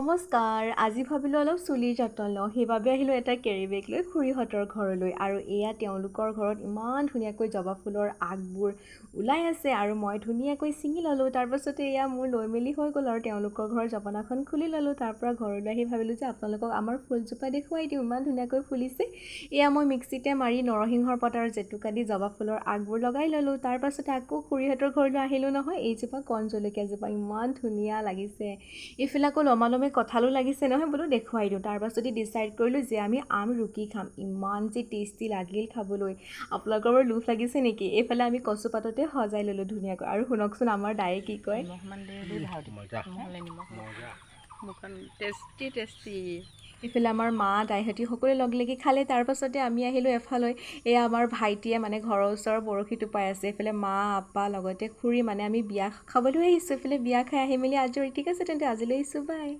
নমস্কাৰ। আজি ভাবিলোঁ অলপ চুলিৰ যত্ন লওঁ, সেইবাবে আহিলোঁ এটা কেৰি বেগ লৈ খুৰীহঁতৰ ঘৰলৈ। আৰু এয়া তেওঁলোকৰ ঘৰত ইমান ধুনীয়াকৈ জবা ফুলৰ আগবোৰ ওলাই আছে আৰু মই ধুনীয়াকৈ ছিঙি ল'লোঁ। তাৰপাছতে এয়া মোৰ লৈ মেলি হৈ গ'ল আৰু তেওঁলোকৰ ঘৰৰ জপনাখন খুলি ল'লোঁ। তাৰপৰা ঘৰলৈ আহি ভাবিলোঁ যে আপোনালোকক আমাৰ ফুলজোপা দেখুৱাই দিওঁ, ইমান ধুনীয়াকৈ ফুলিছে। এয়া মই মিক্সিতে মাৰি নৰসিংহৰ পাত আৰু জেতুকা দি জবা ফুলৰ আগবোৰ লগাই ল'লোঁ। তাৰপাছতে আকৌ খুৰীহঁতৰ ঘৰলৈ আহিলোঁ নহয়, এইজোপা কণ জলকীয়াজোপা ইমান ধুনীয়া লাগিছে। এইফালে আকৌ লমালমে কঁঠালো লাগিছে নহয়, বোলো দেখুৱাই দিওঁ। তাৰপাছতে ডিচাইড কৰিলোঁ যে আমি আম ৰুকি খাম, ইমান যে টেষ্টি লাগিল খাবলৈ। আপোনালোকৰ বাৰু লোভ লাগিছে নেকি? এইফালে আমি কচু পাততে সজাই ল'লোঁ ধুনীয়াকৈ। আৰু শুনকচোন আমাৰ দায়ে কি কয়, এইফালে আমাৰ মা দাইহঁতি সকলোৱে লগ লাগি খালে। তাৰপাছতে আমি আহিলোঁ এফালৈ। এয়া আমাৰ ভাইটিয়ে মানে ঘৰৰ ওচৰৰ বৰশী টোপাই আছে। এইফালে মা আপ্পা লগতে খুৰী, মানে আমি বিয়া খাবলৈ আহিছোঁ। এইফালে বিয়া খাই আহি মেলি আজৰি। ঠিক আছে তেন্তে আজিলৈ আহিছোঁ, বাই।